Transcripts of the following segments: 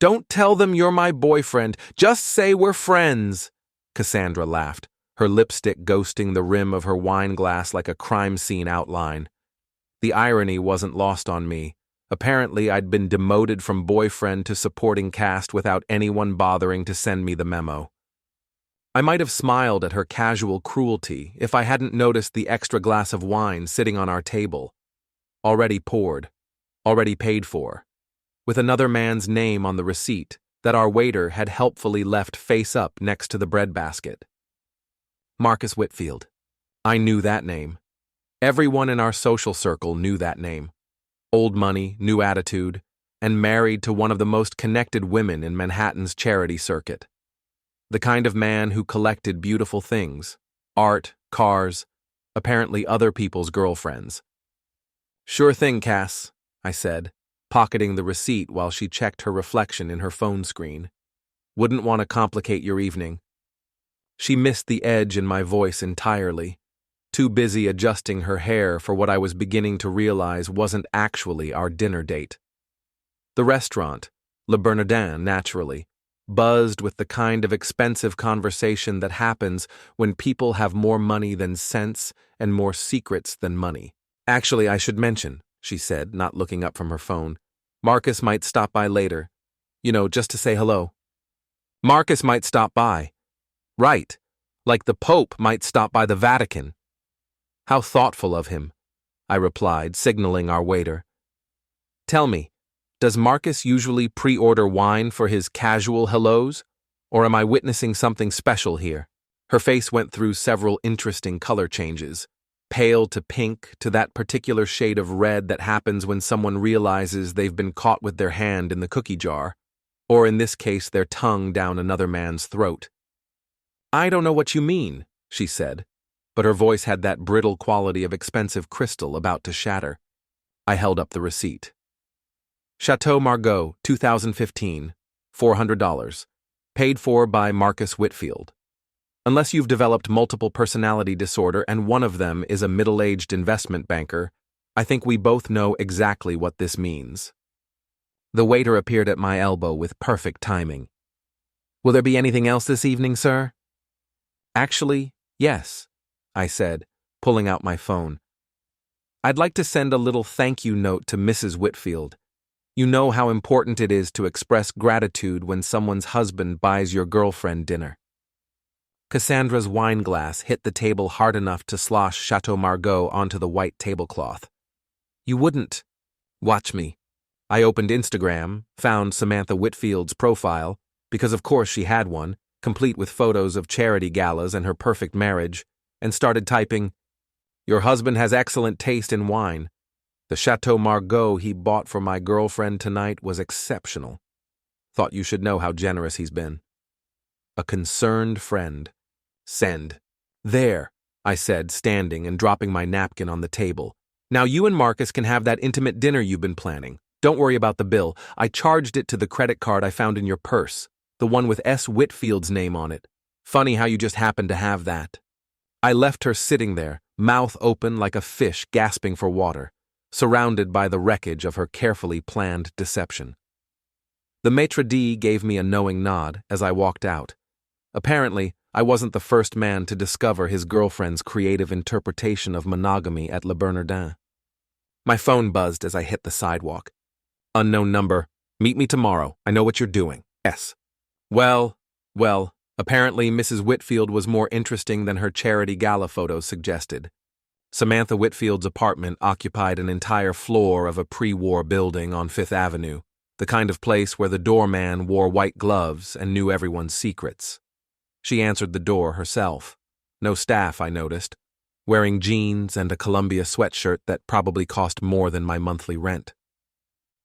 Don't tell them you're my boyfriend. Just say we're friends. Cassandra laughed, her lipstick ghosting the rim of her wine glass like a crime scene outline. The irony wasn't lost on me. Apparently, I'd been demoted from boyfriend to supporting cast without anyone bothering to send me the memo. I might have smiled at her casual cruelty if I hadn't noticed the extra glass of wine sitting on our table. Already poured, already paid for, with another man's name on the receipt that our waiter had helpfully left face up next to the breadbasket. Marcus Whitfield. I knew that name. Everyone in our social circle knew that name. Old money, new attitude, and married to one of the most connected women in Manhattan's charity circuit. The kind of man who collected beautiful things, art, cars, apparently other people's girlfriends. Sure thing, Cass, I said, pocketing the receipt while she checked her reflection in her phone screen. Wouldn't want to complicate your evening. She missed the edge in my voice entirely, too busy adjusting her hair for what I was beginning to realize wasn't actually our dinner date. The restaurant, Le Bernardin, naturally, buzzed with the kind of expensive conversation that happens when people have more money than sense and more secrets than money. Actually, I should mention, she said, not looking up from her phone, Marcus might stop by later. Just to say hello. Marcus might stop by. Right, like the Pope might stop by the Vatican. How thoughtful of him, I replied, signaling our waiter. Tell me, does Marcus usually pre-order wine for his casual hellos, or am I witnessing something special here? Her face went through several interesting color changes, pale to pink to that particular shade of red that happens when someone realizes they've been caught with their hand in the cookie jar, or in this case their tongue down another man's throat. I don't know what you mean, she said, but her voice had that brittle quality of expensive crystal about to shatter. I held up the receipt. Chateau Margaux, 2015, $400, paid for by Marcus Whitfield. Unless you've developed multiple personality disorder and one of them is a middle-aged investment banker, I think we both know exactly what this means. The waiter appeared at my elbow with perfect timing. Will there be anything else this evening, sir? Actually, yes, I said, pulling out my phone. I'd like to send a little thank you note to Mrs. Whitfield. You know how important it is to express gratitude when someone's husband buys your girlfriend dinner. Cassandra's wine glass hit the table hard enough to slosh Chateau Margaux onto the white tablecloth. You wouldn't. Watch me. I opened Instagram, found Samantha Whitfield's profile, because of course she had one, complete with photos of charity galas and her perfect marriage, and started typing, Your husband has excellent taste in wine. The Chateau Margaux he bought for my girlfriend tonight was exceptional. Thought you should know how generous he's been. A concerned friend. Send. There, I said, standing and dropping my napkin on the table. Now you and Marcus can have that intimate dinner you've been planning. Don't worry about the bill. I charged it to the credit card I found in your purse, the one with S. Whitfield's name on it. Funny how you just happened to have that. I left her sitting there, mouth open like a fish gasping for water, surrounded by the wreckage of her carefully planned deception. The maitre d' gave me a knowing nod as I walked out. Apparently, I wasn't the first man to discover his girlfriend's creative interpretation of monogamy at Le Bernardin. My phone buzzed as I hit the sidewalk. Unknown number. Meet me tomorrow. I know what you're doing. S. Well, apparently Mrs. Whitfield was more interesting than her charity gala photos suggested. Samantha Whitfield's apartment occupied an entire floor of a pre-war building on Fifth Avenue, the kind of place where the doorman wore white gloves and knew everyone's secrets. She answered the door herself. No staff, I noticed, wearing jeans and a Columbia sweatshirt that probably cost more than my monthly rent.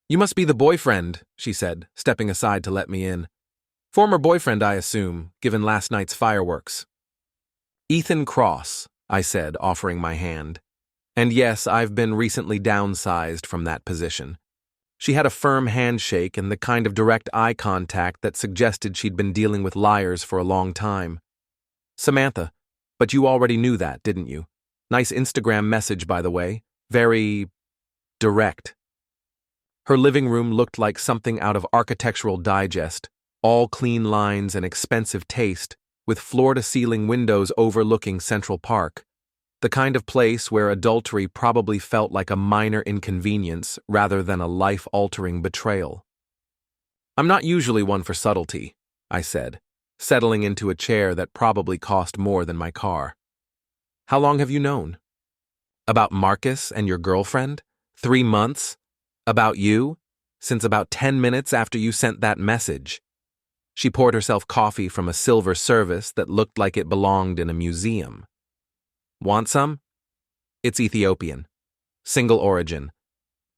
You must be the boyfriend, she said, stepping aside to let me in. Former boyfriend, I assume, given last night's fireworks. Ethan Cross, I said, offering my hand. And yes, I've been recently downsized from that position. She had a firm handshake and the kind of direct eye contact that suggested she'd been dealing with liars for a long time. Samantha, but you already knew that, didn't you? Nice Instagram message, by the way. Very direct. Her living room looked like something out of Architectural Digest, all clean lines and expensive taste, with floor-to-ceiling windows overlooking Central Park. The kind of place where adultery probably felt like a minor inconvenience rather than a life-altering betrayal. "I'm not usually one for subtlety," I said, settling into a chair that probably cost more than my car. "How long have you known?" "About Marcus and your girlfriend? 3 months? About you? Since about 10 minutes after you sent that message." She poured herself coffee from a silver service that looked like it belonged in a museum. "Want some?" "It's Ethiopian. Single origin.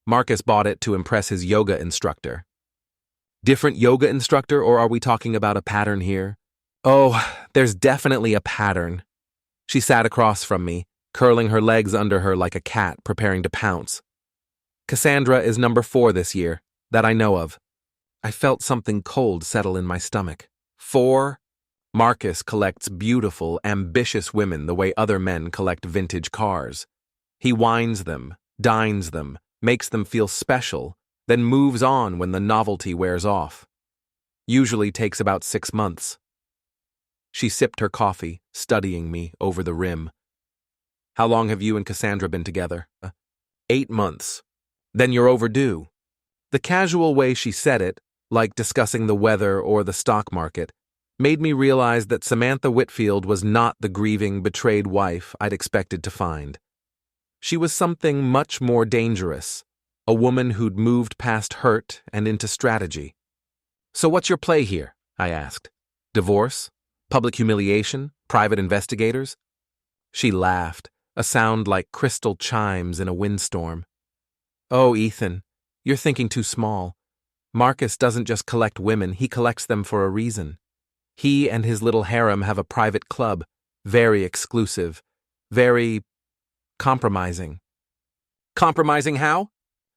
Marcus bought it to impress his yoga instructor." "Different yoga instructor, or are we talking about a pattern here?" "Oh, there's definitely a pattern." She sat across from me, curling her legs under her like a cat preparing to pounce. "Cassandra is number 4 this year, that I know of." I felt something cold settle in my stomach. 4? Marcus collects beautiful, ambitious women the way other men collect vintage cars. He wines them, dines them, makes them feel special, then moves on when the novelty wears off. Usually takes about 6 months. She sipped her coffee, studying me over the rim. "How long have you and Cassandra been together?" 8 months. "Then you're overdue." The casual way she said it, like discussing the weather or the stock market, made me realize that Samantha Whitfield was not the grieving, betrayed wife I'd expected to find. She was something much more dangerous, a woman who'd moved past hurt and into strategy. "So what's your play here?" I asked. "Divorce? Public humiliation? Private investigators?" She laughed, a sound like crystal chimes in a windstorm. "Oh, Ethan, you're thinking too small. Marcus doesn't just collect women, he collects them for a reason. He and his little harem have a private club, very exclusive, very compromising." "Compromising how?"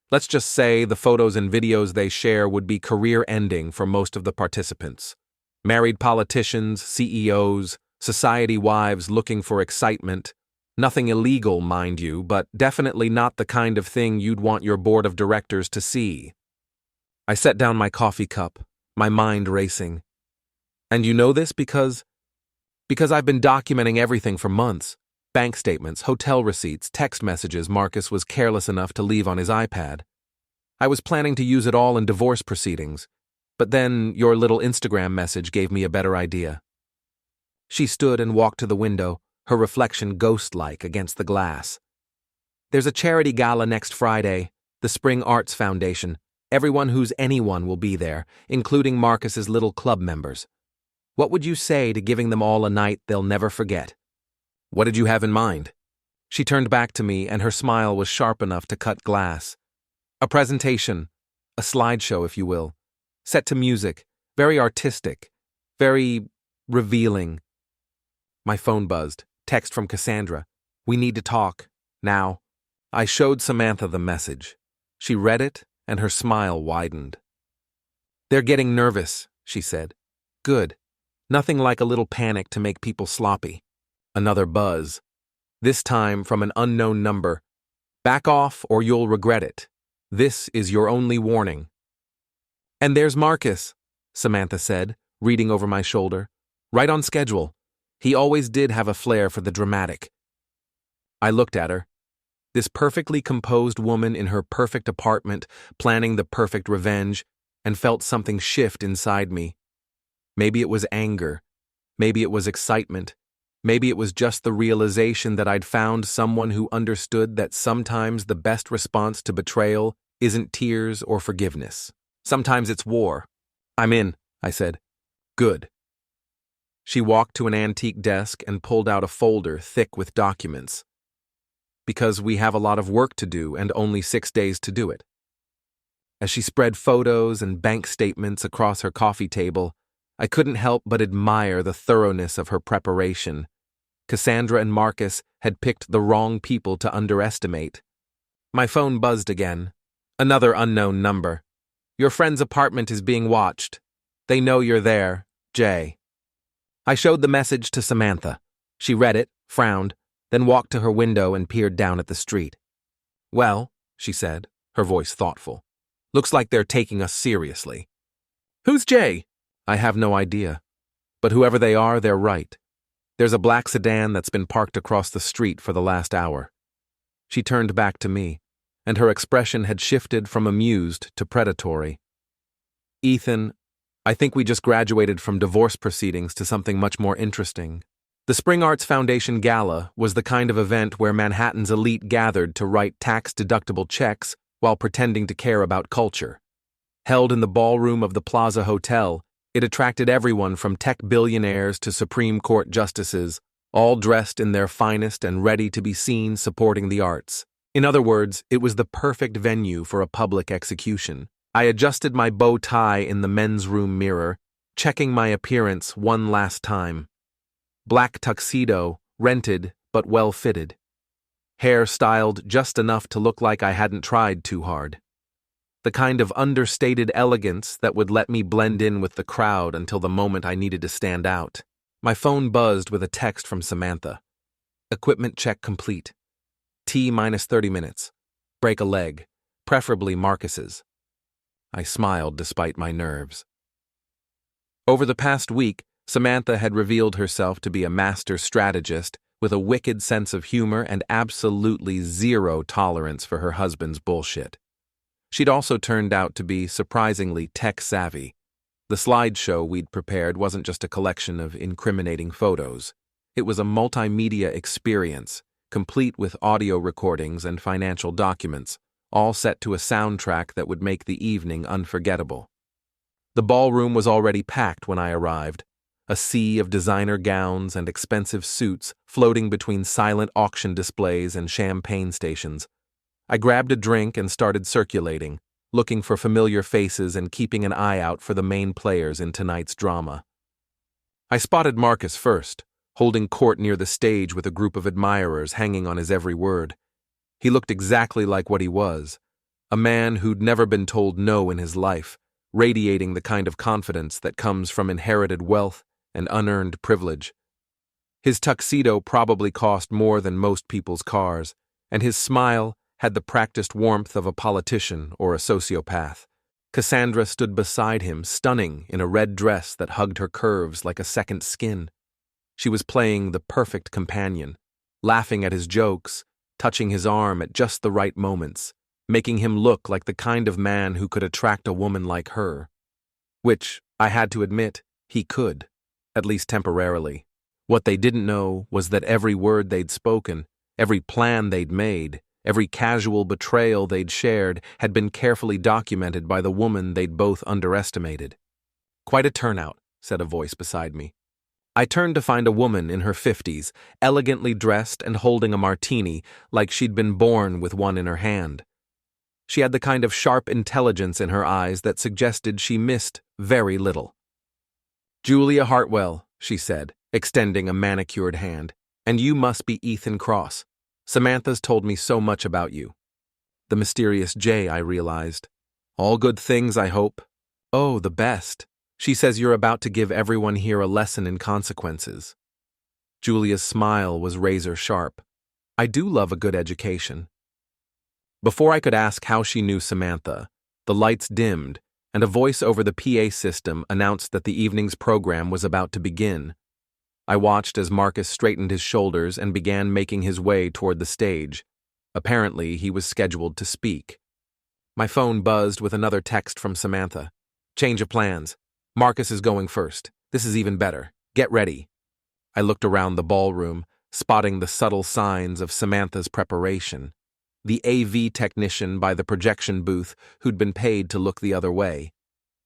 "Let's just say the photos and videos they share would be career-ending for most of the participants. Married politicians, CEOs, society wives looking for excitement. Nothing illegal, mind you, but definitely not the kind of thing you'd want your board of directors to see." I set down my coffee cup, my mind racing. "And you know this because I've been documenting everything for months. Bank statements, hotel receipts, text messages Marcus was careless enough to leave on his iPad. I was planning to use it all in divorce proceedings, but then your little Instagram message gave me a better idea." She stood and walked to the window, her reflection ghost-like against the glass. "There's a charity gala next Friday, the Spring Arts Foundation. Everyone who's anyone will be there, including Marcus's little club members. What would you say to giving them all a night they'll never forget?" "What did you have in mind?" She turned back to me, and her smile was sharp enough to cut glass. "A presentation, a slideshow, if you will, set to music, very artistic, very revealing." My phone buzzed. Text from Cassandra. "We need to talk. Now." I showed Samantha the message. She read it, and her smile widened. "They're getting nervous," she said. "Good. Nothing like a little panic to make people sloppy." Another buzz. This time from an unknown number. "Back off or you'll regret it. This is your only warning." "And there's Marcus," Samantha said, reading over my shoulder. "Right on schedule. He always did have a flair for the dramatic." I looked at her. This perfectly composed woman in her perfect apartment, planning the perfect revenge, and felt something shift inside me. Maybe it was anger. Maybe it was excitement. Maybe it was just the realization that I'd found someone who understood that sometimes the best response to betrayal isn't tears or forgiveness. Sometimes it's war. "I'm in," I said. "Good." She walked to an antique desk and pulled out a folder thick with documents. "Because we have a lot of work to do and only 6 days to do it." As she spread photos and bank statements across her coffee table, I couldn't help but admire the thoroughness of her preparation. Cassandra and Marcus had picked the wrong people to underestimate. My phone buzzed again. Another unknown number. "Your friend's apartment is being watched. They know you're there, Jay." I showed the message to Samantha. She read it, frowned, then walked to her window and peered down at the street. "Well," she said, her voice thoughtful, Looks like they're taking us seriously. Who's Jay? I have no idea. But whoever they are, they're right. There's a black sedan that's been parked across the street for the last hour. She turned back to me, and her expression had shifted from amused to predatory. Ethan, I think we just graduated from divorce proceedings to something much more interesting. The Spring Arts Foundation Gala was the kind of event where Manhattan's elite gathered to write tax-deductible checks while pretending to care about culture. Held in the ballroom of the Plaza Hotel, it attracted everyone from tech billionaires to Supreme Court justices, all dressed in their finest and ready to be seen supporting the arts. In other words, it was the perfect venue for a public execution. I adjusted my bow tie in the men's room mirror, checking my appearance one last time. Black tuxedo, rented but well-fitted. Hair styled just enough to look like I hadn't tried too hard. The kind of understated elegance that would let me blend in with the crowd until the moment I needed to stand out. My phone buzzed with a text from Samantha. Equipment check complete. T-minus 30 minutes. Break a leg, preferably Marcus's. I smiled despite my nerves. Over the past week, Samantha had revealed herself to be a master strategist with a wicked sense of humor and absolutely zero tolerance for her husband's bullshit. She'd also turned out to be surprisingly tech-savvy. The slideshow we'd prepared wasn't just a collection of incriminating photos. It was a multimedia experience, complete with audio recordings and financial documents, all set to a soundtrack that would make the evening unforgettable. The ballroom was already packed when I arrived, a sea of designer gowns and expensive suits floating between silent auction displays and champagne stations. I grabbed a drink and started circulating, looking for familiar faces and keeping an eye out for the main players in tonight's drama. I spotted Marcus first, holding court near the stage with a group of admirers hanging on his every word. He looked exactly like what he was, a man who'd never been told no in his life, radiating the kind of confidence that comes from inherited wealth and unearned privilege. His tuxedo probably cost more than most people's cars, and his smile had the practiced warmth of a politician or a sociopath. Cassandra stood beside him, stunning in a red dress that hugged her curves like a second skin. She was playing the perfect companion, laughing at his jokes, touching his arm at just the right moments, making him look like the kind of man who could attract a woman like her. Which, I had to admit, he could, at least temporarily. What they didn't know was that every word they'd spoken, every plan they'd made, every casual betrayal they'd shared had been carefully documented by the woman they'd both underestimated. "Quite a turnout," said a voice beside me. I turned to find a woman in her 50s, elegantly dressed and holding a martini like she'd been born with one in her hand. She had the kind of sharp intelligence in her eyes that suggested she missed very little. "Julia Hartwell," she said, extending a manicured hand, "and you must be Ethan Cross. Samantha's told me so much about you." The mysterious Jay, I realized. "All good things, I hope." "Oh, the best. She says you're about to give everyone here a lesson in consequences." Julia's smile was razor sharp. "I do love a good education." Before I could ask how she knew Samantha, the lights dimmed, and a voice over the PA system announced that the evening's program was about to begin. I watched as Marcus straightened his shoulders and began making his way toward the stage. Apparently, he was scheduled to speak. My phone buzzed with another text from Samantha. "Change of plans. Marcus is going first. This is even better. Get ready." I looked around the ballroom, spotting the subtle signs of Samantha's preparation. The AV technician by the projection booth who'd been paid to look the other way.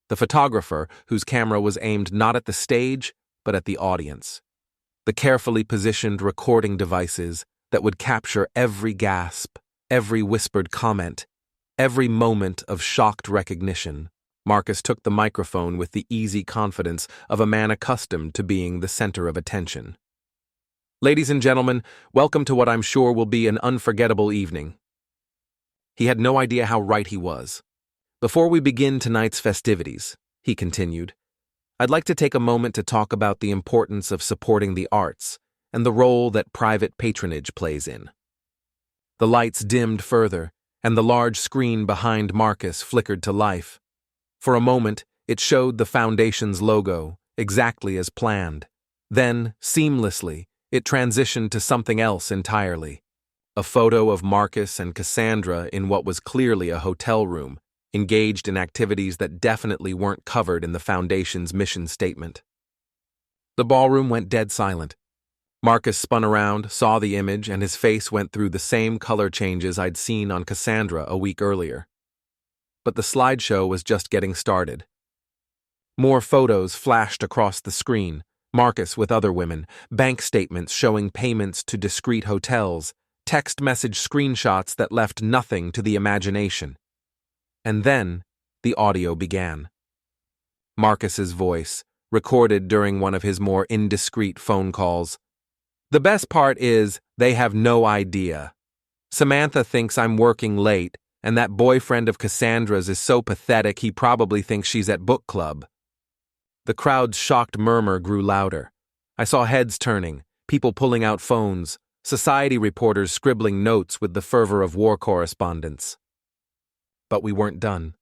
The photographer whose camera was aimed not at the stage, but at the audience. The carefully positioned recording devices that would capture every gasp, every whispered comment, every moment of shocked recognition. Marcus took the microphone with the easy confidence of a man accustomed to being the center of attention. "Ladies and gentlemen, welcome to what I'm sure will be an unforgettable evening." He had no idea how right he was. "Before we begin tonight's festivities," he continued, "I'd like to take a moment to talk about the importance of supporting the arts and the role that private patronage plays in." The lights dimmed further, and the large screen behind Marcus flickered to life. For a moment, it showed the Foundation's logo, exactly as planned. Then, seamlessly, it transitioned to something else entirely. A photo of Marcus and Cassandra in what was clearly a hotel room, engaged in activities that definitely weren't covered in the Foundation's mission statement. The ballroom went dead silent. Marcus spun around, saw the image, and his face went through the same color changes I'd seen on Cassandra a week earlier. But the slideshow was just getting started. More photos flashed across the screen, Marcus with other women, bank statements showing payments to discreet hotels, text message screenshots that left nothing to the imagination. And then, the audio began. Marcus's voice, recorded during one of his more indiscreet phone calls. The best part is, they have no idea. Samantha thinks I'm working late, and that boyfriend of Cassandra's is so pathetic he probably thinks she's at book club. The crowd's shocked murmur grew louder. I saw heads turning, people pulling out phones, society reporters scribbling notes with the fervor of war correspondents. But we weren't done.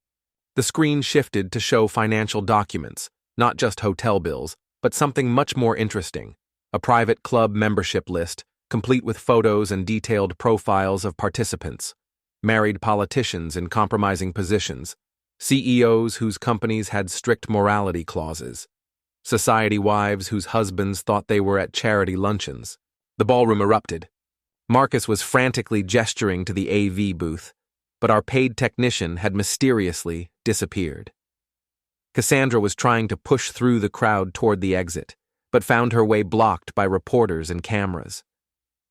The screen shifted to show financial documents, not just hotel bills, but something much more interesting, a private club membership list, complete with photos and detailed profiles of participants, married politicians in compromising positions, CEOs whose companies had strict morality clauses, society wives whose husbands thought they were at charity luncheons. The ballroom erupted. Marcus was frantically gesturing to the AV booth, but our paid technician had mysteriously disappeared. Cassandra was trying to push through the crowd toward the exit, but found her way blocked by reporters and cameras.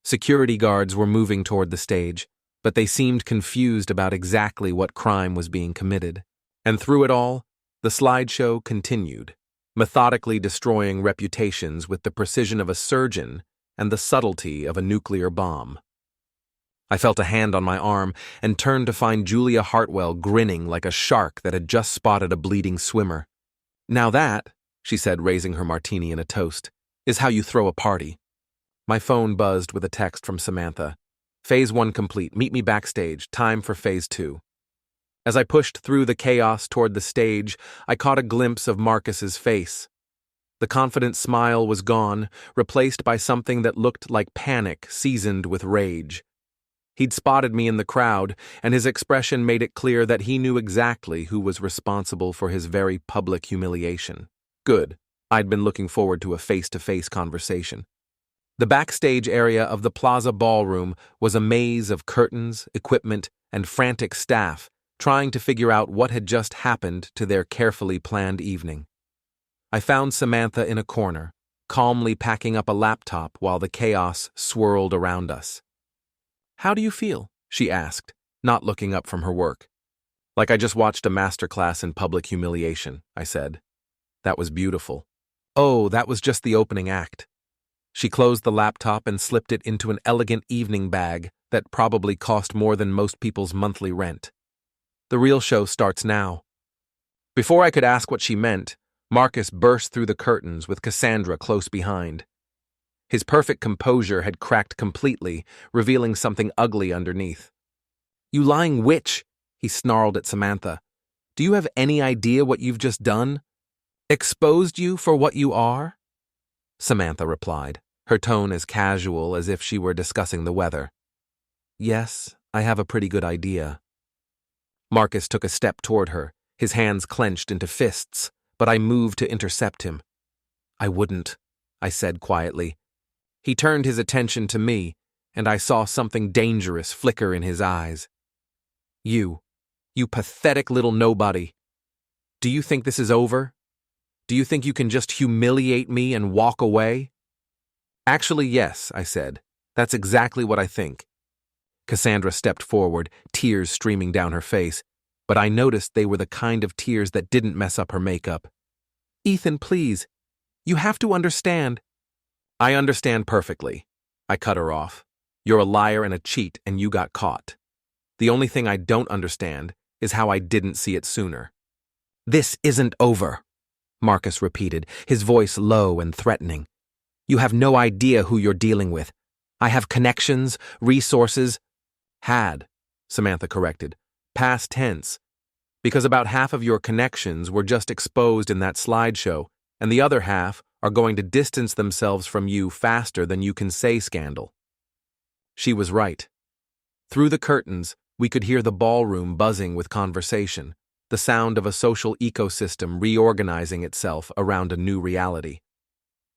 Security guards were moving toward the stage, but they seemed confused about exactly what crime was being committed. And through it all, the slideshow continued, methodically destroying reputations with the precision of a surgeon and the subtlety of a nuclear bomb. I felt a hand on my arm and turned to find Julia Hartwell grinning like a shark that had just spotted a bleeding swimmer. Now that, she said, raising her martini in a toast, is how you throw a party. My phone buzzed with a text from Samantha. Phase 1 complete. Meet me backstage. Time for Phase 2. As I pushed through the chaos toward the stage, I caught a glimpse of Marcus's face. The confident smile was gone, replaced by something that looked like panic seasoned with rage. He'd spotted me in the crowd, and his expression made it clear that he knew exactly who was responsible for his very public humiliation. Good. I'd been looking forward to a face-to-face conversation. The backstage area of the Plaza Ballroom was a maze of curtains, equipment, and frantic staff trying to figure out what had just happened to their carefully planned evening. I found Samantha in a corner, calmly packing up a laptop while the chaos swirled around us. How do you feel? She asked, not looking up from her work. Like I just watched a masterclass in public humiliation, I said. That was beautiful. Oh, that was just the opening act. She closed the laptop and slipped it into an elegant evening bag that probably cost more than most people's monthly rent. The real show starts now. Before I could ask what she meant, Marcus burst through the curtains with Cassandra close behind. His perfect composure had cracked completely, revealing something ugly underneath. You lying witch, he snarled at Samantha. Do you have any idea what you've just done? Exposed you for what you are? Samantha replied, her tone as casual as if she were discussing the weather. Yes, I have a pretty good idea. Marcus took a step toward her, his hands clenched into fists, but I moved to intercept him. I wouldn't, I said quietly. He turned his attention to me, and I saw something dangerous flicker in his eyes. You pathetic little nobody. Do you think this is over? Do you think you can just humiliate me and walk away? Actually, yes, I said. That's exactly what I think. Cassandra stepped forward, tears streaming down her face, but I noticed they were the kind of tears that didn't mess up her makeup. Ethan, please. You have to understand. I understand perfectly. I cut her off. You're a liar and a cheat, and you got caught. The only thing I don't understand is how I didn't see it sooner. This isn't over, Marcus repeated, his voice low and threatening. You have no idea who you're dealing with. I have connections, resources. Had, Samantha corrected. Past tense. Because about half of your connections were just exposed in that slideshow, and the other half are going to distance themselves from you faster than you can say scandal. She was right. Through the curtains, we could hear the ballroom buzzing with conversation, the sound of a social ecosystem reorganizing itself around a new reality.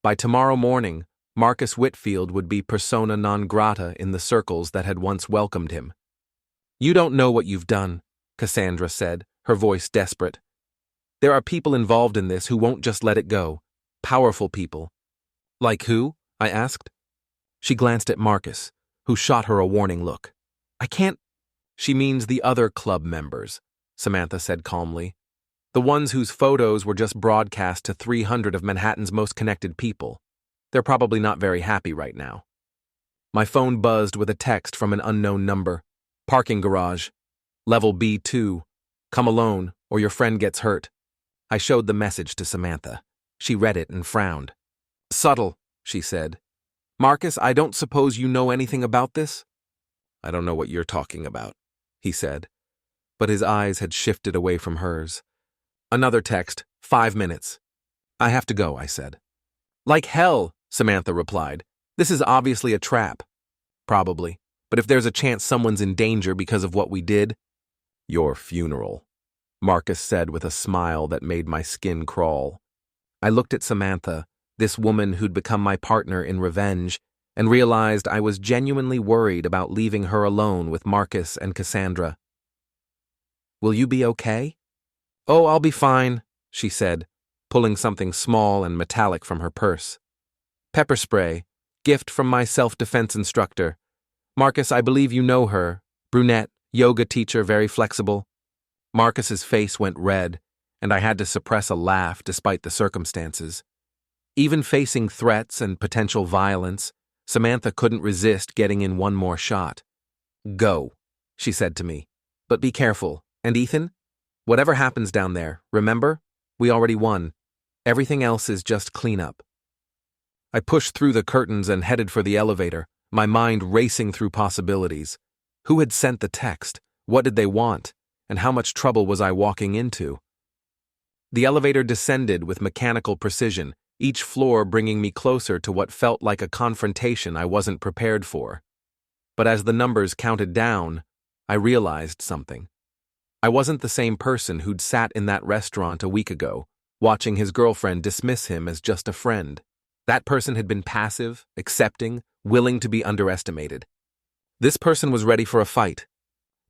By tomorrow morning, Marcus Whitfield would be persona non grata in the circles that had once welcomed him. You don't know what you've done, Cassandra said, her voice desperate. There are people involved in this who won't just let it go. Powerful people. Like who? I asked. She glanced at Marcus, who shot her a warning look. I can't. She means the other club members, Samantha said calmly. The ones whose photos were just broadcast to 300 of Manhattan's most connected people. They're probably not very happy right now. My phone buzzed with a text from an unknown number. Parking garage. Level B2. Come alone, or your friend gets hurt. I showed the message to Samantha. She read it and frowned. Subtle, she said. Marcus, I don't suppose you know anything about this? I don't know what you're talking about, he said. But his eyes had shifted away from hers. Another text, 5 minutes. I have to go, I said. Like hell, Samantha replied. This is obviously a trap. Probably. But if there's a chance someone's in danger because of what we did... Your funeral, Marcus said with a smile that made my skin crawl. I looked at Samantha, this woman who'd become my partner in revenge, and realized I was genuinely worried about leaving her alone with Marcus and Cassandra. Will you be okay? Oh, I'll be fine, she said, pulling something small and metallic from her purse. Pepper spray, gift from my self-defense instructor. Marcus, I believe you know her. Brunette, yoga teacher, very flexible. Marcus's face went red, and I had to suppress a laugh despite the circumstances. Even facing threats and potential violence, Samantha couldn't resist getting in one more shot. Go, she said to me. But be careful. And Ethan? Whatever happens down there, remember? We already won. Everything else is just cleanup. I pushed through the curtains and headed for the elevator, my mind racing through possibilities. Who had sent the text? What did they want? And how much trouble was I walking into? The elevator descended with mechanical precision, each floor bringing me closer to what felt like a confrontation I wasn't prepared for. But as the numbers counted down, I realized something. I wasn't the same person who'd sat in that restaurant a week ago, watching his girlfriend dismiss him as just a friend. That person had been passive, accepting, willing to be underestimated. This person was ready for a fight.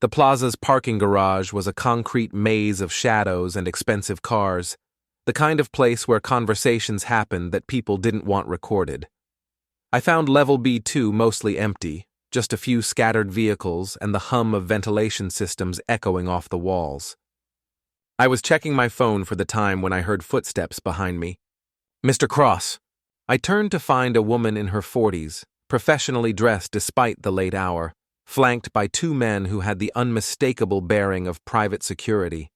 The plaza's parking garage was a concrete maze of shadows and expensive cars, the kind of place where conversations happened that people didn't want recorded. I found level B2 mostly empty, just a few scattered vehicles and the hum of ventilation systems echoing off the walls. I was checking my phone for the time when I heard footsteps behind me. Mr. Cross. I turned to find a woman in her 40s, professionally dressed despite the late hour, flanked by 2 men who had the unmistakable bearing of private security.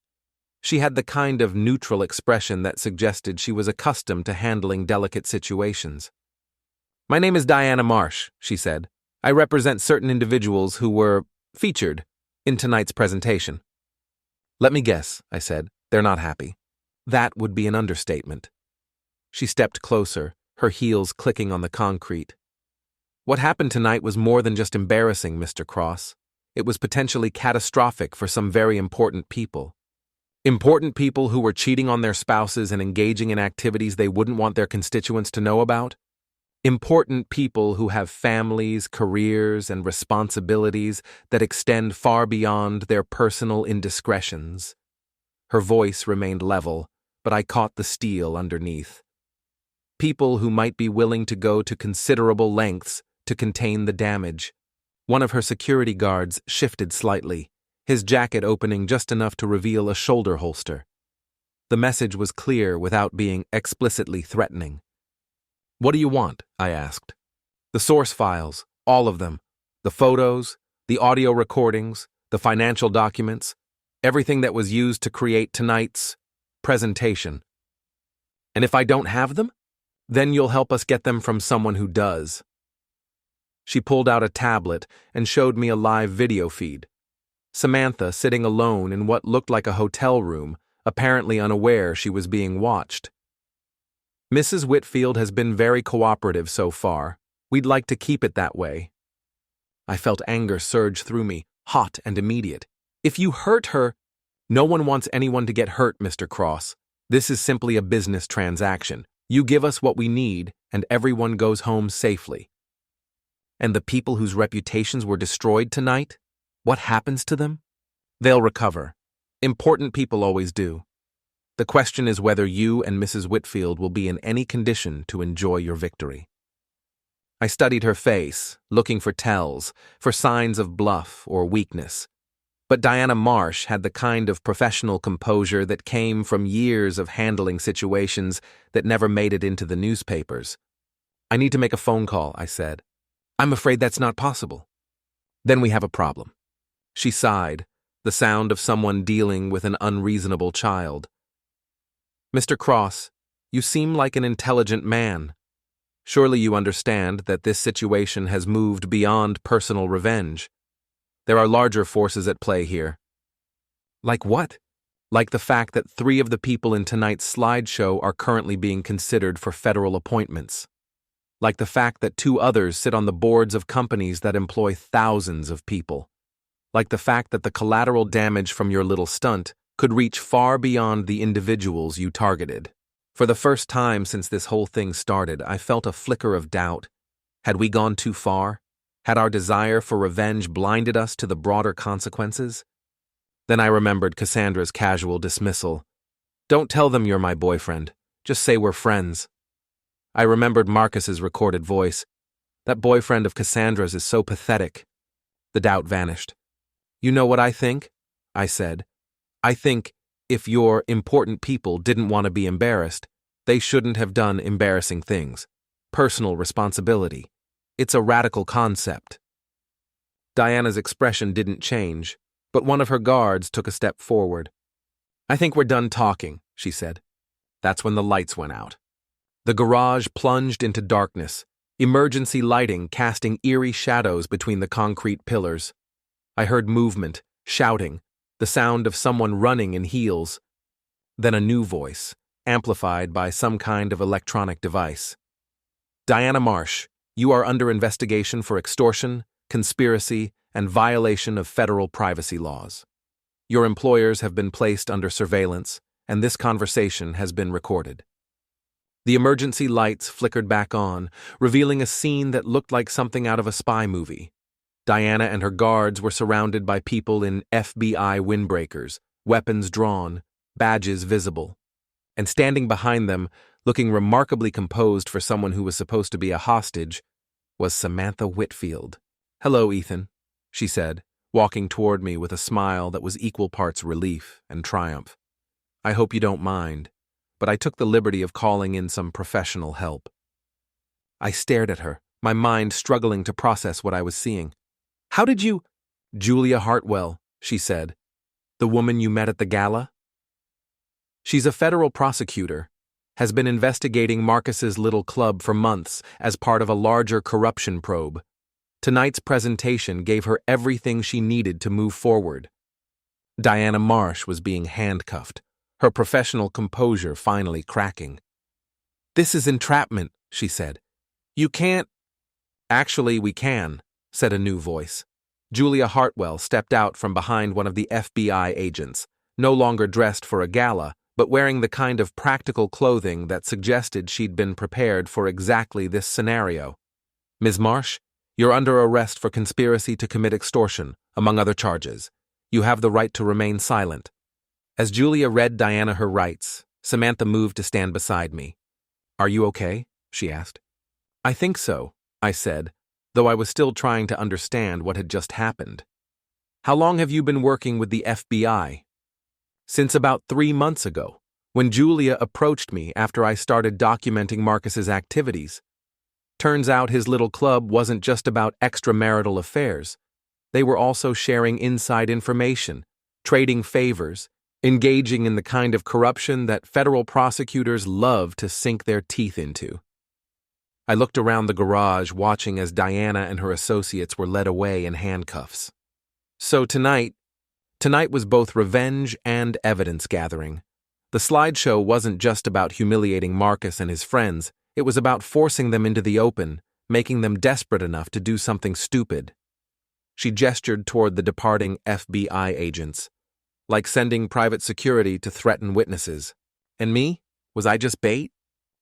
She had the kind of neutral expression that suggested she was accustomed to handling delicate situations. My name is Diana Marsh, she said. I represent certain individuals who were featured in tonight's presentation. Let me guess, I said. They're not happy. That would be an understatement. She stepped closer, her heels clicking on the concrete. What happened tonight was more than just embarrassing, Mr. Cross. It was potentially catastrophic for some very important people. Important people who were cheating on their spouses and engaging in activities they wouldn't want their constituents to know about. Important people who have families, careers, and responsibilities that extend far beyond their personal indiscretions. Her voice remained level, but I caught the steel underneath. People who might be willing to go to considerable lengths to contain the damage. One of her security guards shifted slightly, his jacket opening just enough to reveal a shoulder holster. The message was clear without being explicitly threatening. What do you want? I asked. The source files, all of them. The photos, the audio recordings, the financial documents, everything that was used to create tonight's presentation. And if I don't have them, then you'll help us get them from someone who does. She pulled out a tablet and showed me a live video feed. Samantha sitting alone in what looked like a hotel room, apparently unaware she was being watched. "Mrs. Whitfield has been very cooperative so far. We'd like to keep it that way." I felt anger surge through me, hot and immediate. "If you hurt her—" "No one wants anyone to get hurt, Mr. Cross. This is simply a business transaction. You give us what we need, and everyone goes home safely." "And the people whose reputations were destroyed tonight? What happens to them?" "They'll recover. Important people always do. The question is whether you and Mrs. Whitfield will be in any condition to enjoy your victory." I studied her face, looking for tells, for signs of bluff or weakness. But Diana Marsh had the kind of professional composure that came from years of handling situations that never made it into the newspapers. "I need to make a phone call," I said. "I'm afraid that's not possible." "Then we have a problem." She sighed, the sound of someone dealing with an unreasonable child. "Mr. Cross, you seem like an intelligent man. Surely you understand that this situation has moved beyond personal revenge. There are larger forces at play here." "Like what?" "Like the fact that 3 of the people in tonight's slideshow are currently being considered for federal appointments. Like the fact that 2 others sit on the boards of companies that employ thousands of people. Like the fact that the collateral damage from your little stunt could reach far beyond the individuals you targeted." For the first time since this whole thing started, I felt a flicker of doubt. Had we gone too far? Had our desire for revenge blinded us to the broader consequences? Then I remembered Cassandra's casual dismissal. "Don't tell them you're my boyfriend. Just say we're friends." I remembered Marcus's recorded voice. "That boyfriend of Cassandra's is so pathetic." The doubt vanished. "You know what I think?" I said. "I think if your important people didn't want to be embarrassed, they shouldn't have done embarrassing things. Personal responsibility. It's a radical concept." Diana's expression didn't change, but one of her guards took a step forward. "I think we're done talking," she said. That's when the lights went out. The garage plunged into darkness, emergency lighting casting eerie shadows between the concrete pillars. I heard movement, shouting, the sound of someone running in heels. Then a new voice, amplified by some kind of electronic device. "Diana Marsh, you are under investigation for extortion, conspiracy, and violation of federal privacy laws. Your employers have been placed under surveillance, and this conversation has been recorded." The emergency lights flickered back on, revealing a scene that looked like something out of a spy movie. Diana and her guards were surrounded by people in FBI windbreakers, weapons drawn, badges visible. And standing behind them, looking remarkably composed for someone who was supposed to be a hostage, was Samantha Whitfield. "Hello, Ethan," she said, walking toward me with a smile that was equal parts relief and triumph. "I hope you don't mind, but I took the liberty of calling in some professional help." I stared at her, my mind struggling to process what I was seeing. "How did you—" "Julia Hartwell," she said. "The woman you met at the gala? She's a federal prosecutor, has been investigating Marcus's little club for months as part of a larger corruption probe. Tonight's presentation gave her everything she needed to move forward." Diana Marsh was being handcuffed, her professional composure finally cracking. "This is entrapment," she said. "You can't—" "Actually, we can," said a new voice. Julia Hartwell stepped out from behind one of the FBI agents, no longer dressed for a gala, but wearing the kind of practical clothing that suggested she'd been prepared for exactly this scenario. "Ms. Marsh, you're under arrest for conspiracy to commit extortion, among other charges. You have the right to remain silent." As Julia read Diana her rights, Samantha moved to stand beside me. "Are you okay?" she asked. "I think so," I said, though I was still trying to understand what had just happened. "How long have you been working with the FBI?" "Since about 3 months ago, when Julia approached me after I started documenting Marcus's activities. Turns out his little club wasn't just about extramarital affairs. They were also sharing inside information, trading favors, engaging in the kind of corruption that federal prosecutors love to sink their teeth into." I looked around the garage, watching as Diana and her associates were led away in handcuffs. "So tonight, Tonight was both revenge and evidence gathering. The slideshow wasn't just about humiliating Marcus and his friends, it was about forcing them into the open, making them desperate enough to do something stupid. She gestured toward the departing FBI agents, like sending private security to threaten witnesses. And me? Was I just bait?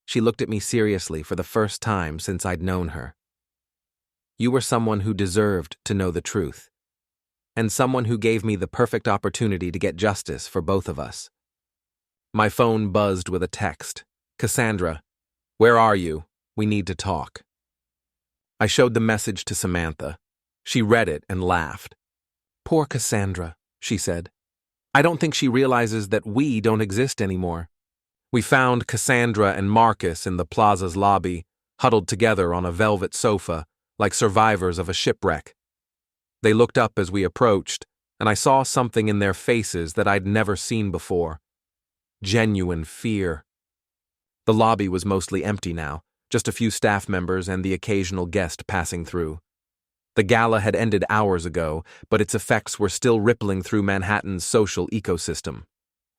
She looked at me seriously for the first time since I'd known her. You were someone who deserved to know the truth, and someone who gave me the perfect opportunity to get justice for both of us. My phone buzzed with a text. Cassandra, where are you? We need to talk. I showed the message to Samantha. She read it and laughed. Poor Cassandra, she said. I don't think she realizes that we don't exist anymore. We found Cassandra and Marcus in the plaza's lobby, huddled together on a velvet sofa, like survivors of a shipwreck. They looked up as we approached, and I saw something in their faces that I'd never seen before. Genuine fear. The lobby was mostly empty now, just a few staff members and the occasional guest passing through. The gala had ended hours ago, but its effects were still rippling through Manhattan's social ecosystem.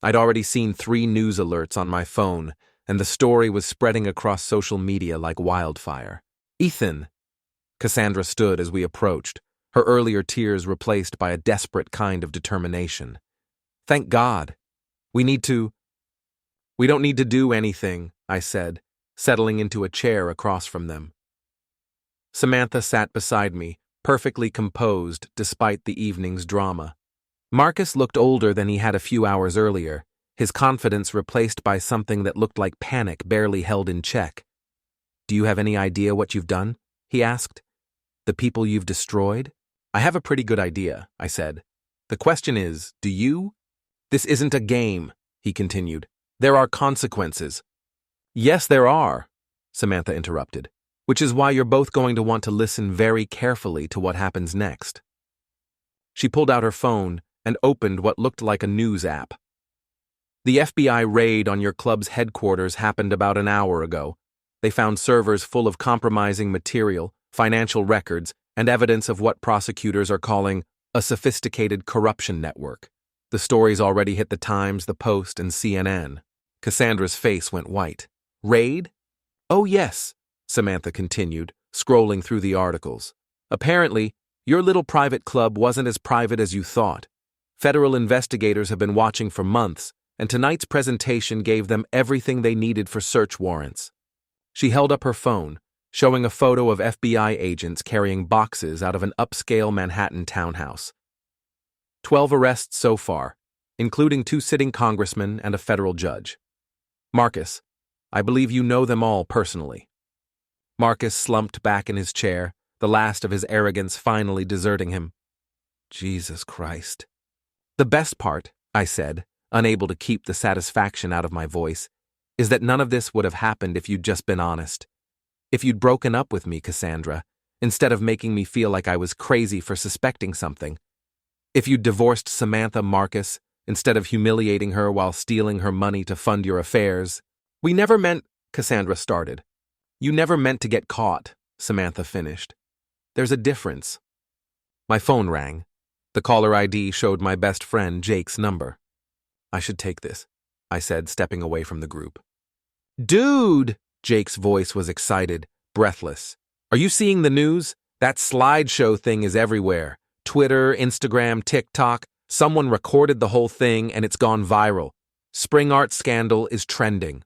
I'd already seen 3 news alerts on my phone, and the story was spreading across social media like wildfire. Ethan! Cassandra stood as we approached, her earlier tears replaced by a desperate kind of determination. Thank God. We don't need to do anything, I said, settling into a chair across from them. Samantha sat beside me, perfectly composed despite the evening's drama. Marcus looked older than he had a few hours earlier, his confidence replaced by something that looked like panic barely held in check. Do you have any idea what you've done? He asked. The people you've destroyed? I have a pretty good idea, I said. The question is, do you? This isn't a game, he continued. There are consequences. Yes, there are, Samantha interrupted, which is why you're both going to want to listen very carefully to what happens next. She pulled out her phone and opened what looked like a news app. The FBI raid on your club's headquarters happened about an hour ago. They found servers full of compromising material, financial records, and evidence of what prosecutors are calling a sophisticated corruption network. The stories already hit the Times, the Post, and CNN. Cassandra's face went white. Raid? Oh yes, Samantha continued, scrolling through the articles. Apparently, your little private club wasn't as private as you thought. Federal investigators have been watching for months, and tonight's presentation gave them everything they needed for search warrants. She held up her phone, showing a photo of FBI agents carrying boxes out of an upscale Manhattan townhouse. 12 arrests so far, including 2 sitting congressmen and a federal judge. Marcus, I believe you know them all personally. Marcus slumped back in his chair, the last of his arrogance finally deserting him. Jesus Christ. The best part, I said, unable to keep the satisfaction out of my voice, is that none of this would have happened if you'd just been honest. If you'd broken up with me, Cassandra, instead of making me feel like I was crazy for suspecting something. If you'd divorced Samantha, Marcus, instead of humiliating her while stealing her money to fund your affairs. We never meant, Cassandra started. You never meant to get caught, Samantha finished. There's a difference. My phone rang. The caller ID showed my best friend Jake's number. I should take this, I said, stepping away from the group. Dude! Jake's voice was excited, breathless. Are you seeing the news? That slideshow thing is everywhere. Twitter, Instagram, TikTok. Someone recorded the whole thing and it's gone viral. Spring art scandal is trending.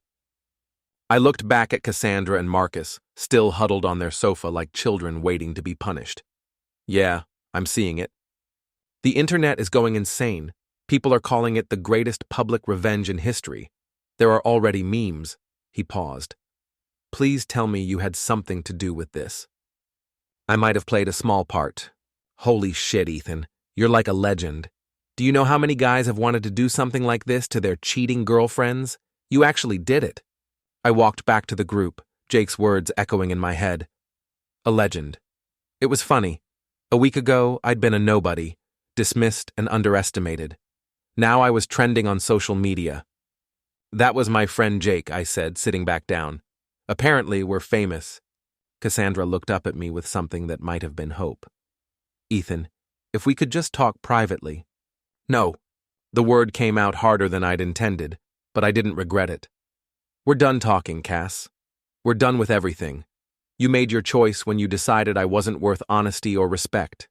I looked back at Cassandra and Marcus, still huddled on their sofa like children waiting to be punished. Yeah, I'm seeing it. The internet is going insane. People are calling it the greatest public revenge in history. There are already memes. He paused. Please tell me you had something to do with this. I might have played a small part. Holy shit, Ethan. You're like a legend. Do you know how many guys have wanted to do something like this to their cheating girlfriends? You actually did it. I walked back to the group, Jake's words echoing in my head. A legend. It was funny. A week ago, I'd been a nobody, dismissed and underestimated. Now I was trending on social media. That was my friend Jake, I said, sitting back down. Apparently, we're famous. Cassandra looked up at me with something that might have been hope. Ethan, if we could just talk privately. No. The word came out harder than I'd intended, but I didn't regret it. We're done talking, Cass. We're done with everything. You made your choice when you decided I wasn't worth honesty or respect.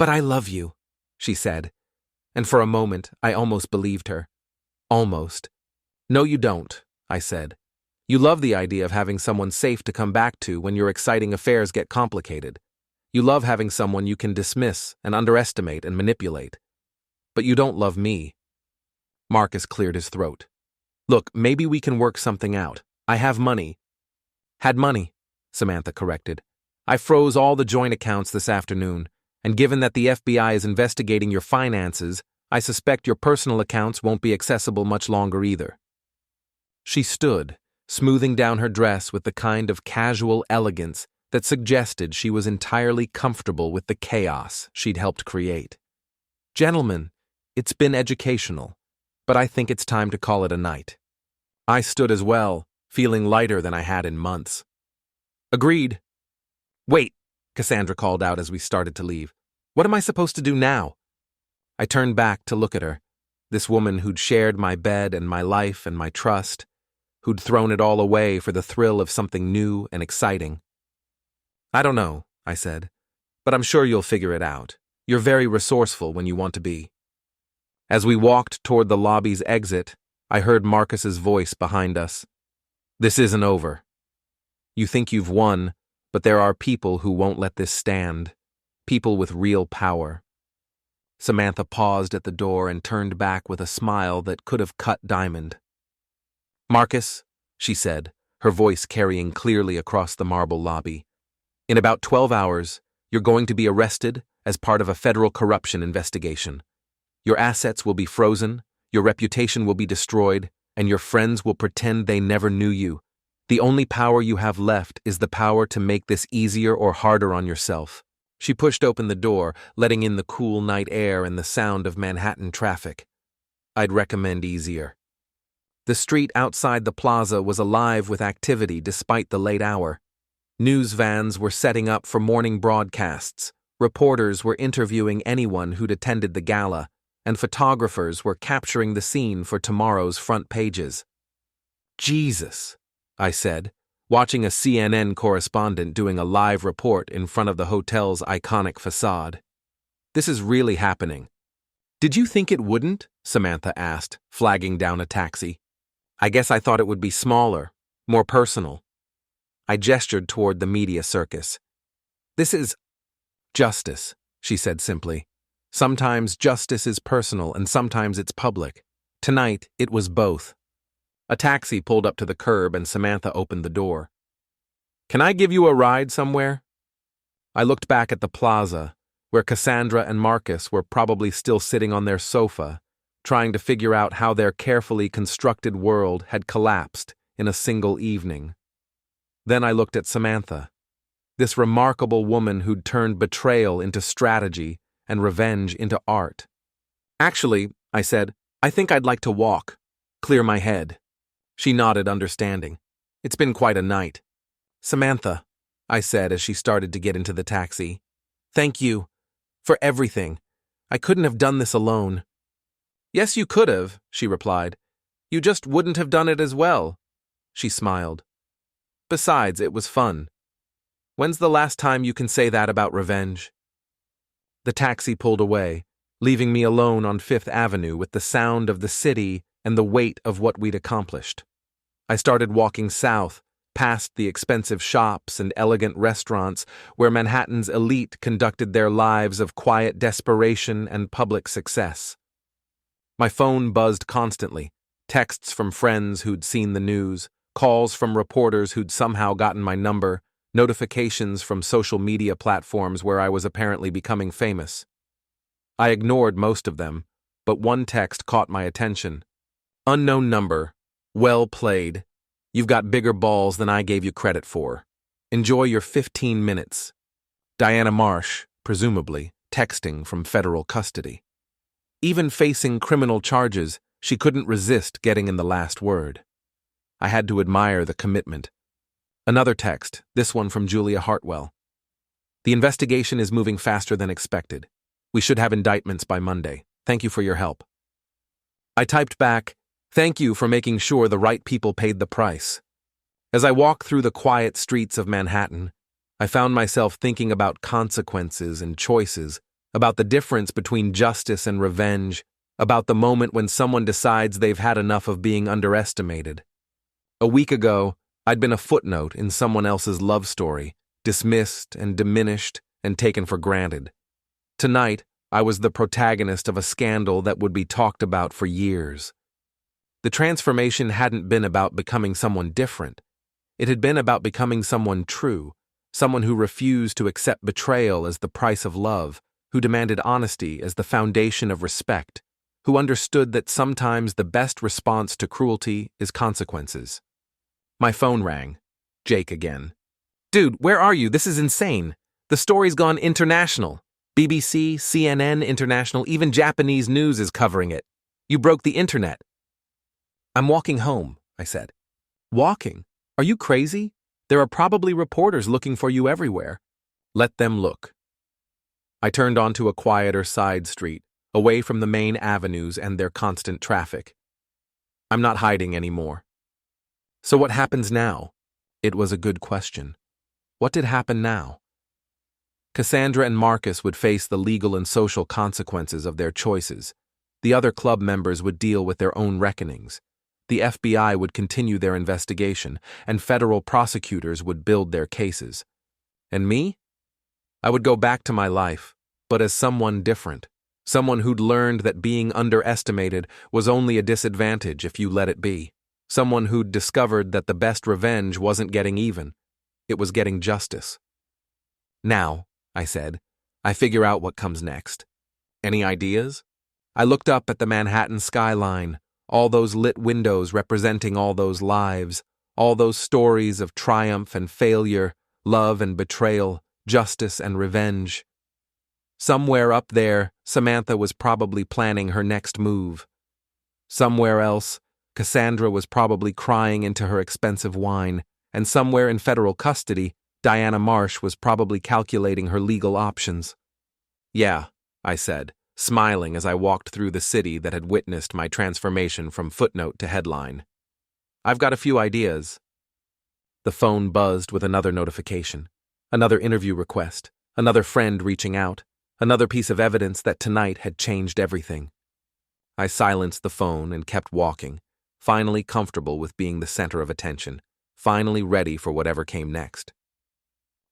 But I love you, she said, and for a moment I almost believed her. Almost. No, you don't, I said. You love the idea of having someone safe to come back to when your exciting affairs get complicated. You love having someone you can dismiss and underestimate and manipulate. But you don't love me. Marcus cleared his throat. Look, maybe we can work something out. I have money. Had money, Samantha corrected. I froze all the joint accounts this afternoon, and given that the FBI is investigating your finances, I suspect your personal accounts won't be accessible much longer either. She stood, smoothing down her dress with the kind of casual elegance that suggested she was entirely comfortable with the chaos she'd helped create. Gentlemen, it's been educational, but I think it's time to call it a night. I stood as well, feeling lighter than I had in months. Agreed. Wait, Cassandra called out as we started to leave. What am I supposed to do now? I turned back to look at her, this woman who'd shared my bed and my life and my trust, who'd thrown it all away for the thrill of something new and exciting. I don't know, I said, but I'm sure you'll figure it out. You're very resourceful when you want to be. As we walked toward the lobby's exit, I heard Marcus's voice behind us. This isn't over. You think you've won, but there are people who won't let this stand. People with real power. Samantha paused at the door and turned back with a smile that could have cut diamond. Marcus, she said, her voice carrying clearly across the marble lobby. In about 12 hours, you're going to be arrested as part of a federal corruption investigation. Your assets will be frozen, your reputation will be destroyed, and your friends will pretend they never knew you. The only power you have left is the power to make this easier or harder on yourself. She pushed open the door, letting in the cool night air and the sound of Manhattan traffic. I'd recommend easier. The street outside the plaza was alive with activity despite the late hour. News vans were setting up for morning broadcasts, reporters were interviewing anyone who'd attended the gala, and photographers were capturing the scene for tomorrow's front pages. Jesus, I said, watching a CNN correspondent doing a live report in front of the hotel's iconic facade. This is really happening. Did you think it wouldn't? Samantha asked, flagging down a taxi. I guess I thought it would be smaller, more personal. I gestured toward the media circus. This is justice, she said simply. Sometimes justice is personal and sometimes it's public. Tonight, it was both. A taxi pulled up to the curb and Samantha opened the door. Can I give you a ride somewhere? I looked back at the plaza, where Cassandra and Marcus were probably still sitting on their sofa, trying to figure out how their carefully constructed world had collapsed in a single evening. Then I looked at Samantha, this remarkable woman who'd turned betrayal into strategy and revenge into art. Actually, I said, I think I'd like to walk, clear my head. She nodded, understanding. It's been quite a night. Samantha, I said as she started to get into the taxi. Thank you. For everything. I couldn't have done this alone. Yes, you could have, she replied. You just wouldn't have done it as well. She smiled. Besides, it was fun. When's the last time you can say that about revenge? The taxi pulled away, leaving me alone on Fifth Avenue with the sound of the city and the weight of what we'd accomplished. I started walking south, past the expensive shops and elegant restaurants where Manhattan's elite conducted their lives of quiet desperation and public success. My phone buzzed constantly, texts from friends who'd seen the news, calls from reporters who'd somehow gotten my number, notifications from social media platforms where I was apparently becoming famous. I ignored most of them, but one text caught my attention. Unknown number. Well played. You've got bigger balls than I gave you credit for. Enjoy your 15 minutes. Diana Marsh, presumably, texting from federal custody. Even facing criminal charges, she couldn't resist getting in the last word. I had to admire the commitment. Another text, this one from Julia Hartwell. The investigation is moving faster than expected. We should have indictments by Monday. Thank you for your help." I typed back, "Thank you for making sure the right people paid the price." As I walked through the quiet streets of Manhattan, I found myself thinking about consequences and choices, about the difference between justice and revenge, about the moment when someone decides they've had enough of being underestimated. A week ago, I'd been a footnote in someone else's love story, dismissed and diminished and taken for granted. Tonight, I was the protagonist of a scandal that would be talked about for years. The transformation hadn't been about becoming someone different. It had been about becoming someone true, someone who refused to accept betrayal as the price of love, who demanded honesty as the foundation of respect, who understood that sometimes the best response to cruelty is consequences. My phone rang. Jake again. "Dude, where are you? This is insane. The story's gone international. BBC, CNN, international, even Japanese news is covering it. You broke the internet." "I'm walking home," I said. "Walking? Are you crazy? There are probably reporters looking for you everywhere." "Let them look." I turned onto a quieter side street, away from the main avenues and their constant traffic. I'm not hiding anymore. So what happens now? It was a good question. What did happen now? Cassandra and Marcus would face the legal and social consequences of their choices. The other club members would deal with their own reckonings. The FBI would continue their investigation, and federal prosecutors would build their cases. And me? I would go back to my life, but as someone different, someone who'd learned that being underestimated was only a disadvantage if you let it be, someone who'd discovered that the best revenge wasn't getting even, it was getting justice. "Now," I said, "I figure out what comes next. Any ideas?" I looked up at the Manhattan skyline, all those lit windows representing all those lives, all those stories of triumph and failure, love and betrayal, justice and revenge. Somewhere up there, Samantha was probably planning her next move. Somewhere else, Cassandra was probably crying into her expensive wine, and somewhere in federal custody, Diana Marsh was probably calculating her legal options. "Yeah," I said, smiling as I walked through the city that had witnessed my transformation from footnote to headline. "I've got a few ideas." The phone buzzed with another notification, another interview request, another friend reaching out, another piece of evidence that tonight had changed everything. I silenced the phone and kept walking, finally comfortable with being the center of attention, finally ready for whatever came next.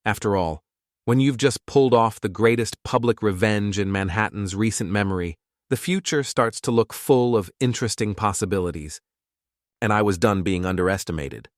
After all, when you've just pulled off the greatest public revenge in Manhattan's recent memory, the future starts to look full of interesting possibilities. And I was done being underestimated.